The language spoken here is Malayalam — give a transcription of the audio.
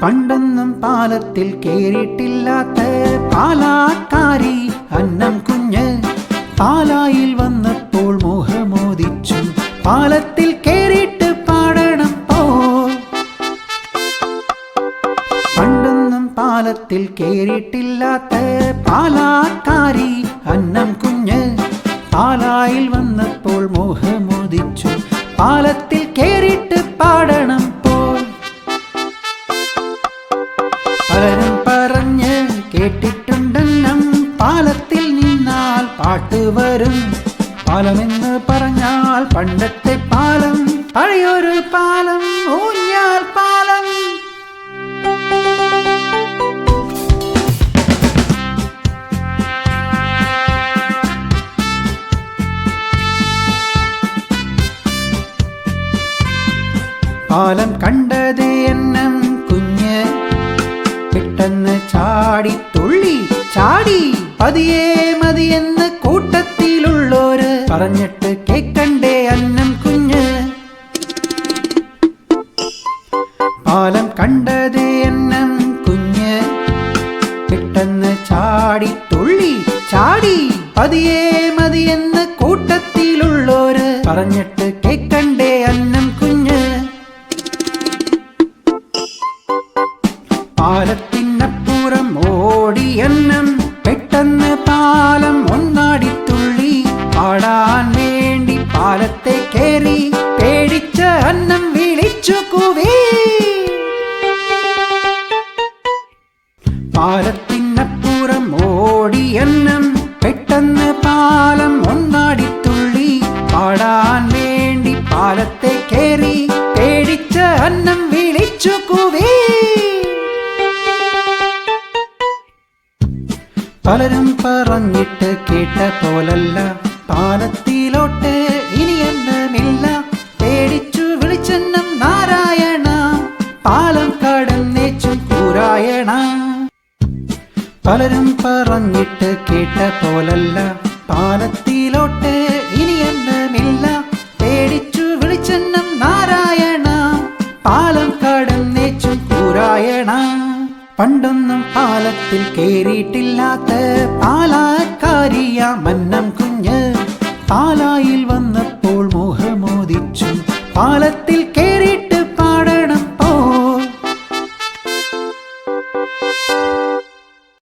പണ്ടൊന്നും പാലത്തിൽ കേറിയിട്ടില്ലാത്ത പാലാക്കാരി അന്നം കുഞ്ഞ് പാലായിൽ വന്നപ്പോൾ മോഹമോദിച്ചു. പാലത്തിൽ കേറിയിട്ട് പാടണം പോ. പണ്ടൊന്നും പാലത്തിൽ കേറിയിട്ടില്ലാത്ത പാലാക്കാരി അന്നം കുഞ്ഞ് പാലായിൽ വന്നപ്പോൾ മോഹമോദിച്ചു. പാലത്തിൽ കേറിയിട്ട് പാടണം പോ. പലരും പറഞ്ഞ് കേട്ടിട്ടുണ്ടെന്നും പാലത്തിൽ നിന്നാൽ പാട്ട് വരും. പാലമെന്ന് പറഞ്ഞാൽ പണ്ടത്തെ പാലം, പഴയൊരു പാലം, ഊഞ്ഞാൽ പാലം. പാലം കണ്ടത് എന്നും കുഞ്ഞ് പെട്ടെന്ന് ചാടി തുള്ളി ചാടി. പതിയെ മതിയെന്ന് കൂട്ടത്തിലുള്ളോര് പറഞ്ഞിട്ട് കേക്കണ്ടേ അന്നം കുഞ്ഞ്. പാലം കണ്ടത് എന്നും കുഞ്ഞ് പെട്ടെന്ന് ചാടി തുള്ളി ചാടി. പതിയെ മതിയെന്ന് കൂട്ടത്തിലുള്ളോര് പറഞ്ഞിട്ട് കേക്കണ്ടേ അന്നം കുഞ്ഞ്. പാലത്തിനപ്പുറം ഓടിയെന്നും പെട്ടെന്ന് പാലം ഒന്നാടിത്തുള്ളി. പാടാൻ വേണ്ടി പാലത്തെ കേറി പേടിച്ച അന്നം വിളിച്ചു കൂവി. പാലത്തിനപ്പുറം ഓടിയെന്നും പെട്ടെന്ന് പാലം ഒന്നാടിത്തുള്ളി. പാടാൻ വേണ്ടി പാലത്തെ കേറി പേടിച്ച അന്നം വിളിച്ചു കൂവി. പലരും പറഞ്ഞിട്ട് കേട്ട പോലല്ല പാലത്തിലോട്ട് ഇനി എണ്ണമില്ല. പേടിച്ചു വിളിച്ചെന്നും നാരായണ, പാലം കടന്നേച്ചും കൂരായണ. പലരും പറഞ്ഞിട്ട് കേട്ട പോലല്ല പാലത്തിലോട്ട് ഇനി എണ്ണമില്ല. പേടിച്ചു വിളിച്ചെന്നും നാരായണ, പാലം കടന്നേച്ചും കൂരായണ. പണ്ടൊന്നും പാലത്തിൽ കേറിയിട്ടില്ലാത്ത പാലാക്കാരിയ മന്നം കുഞ്ഞ് പാലായിൽ വന്നപ്പോൾ മോഹമോദിച്ചു. പാലത്തിൽ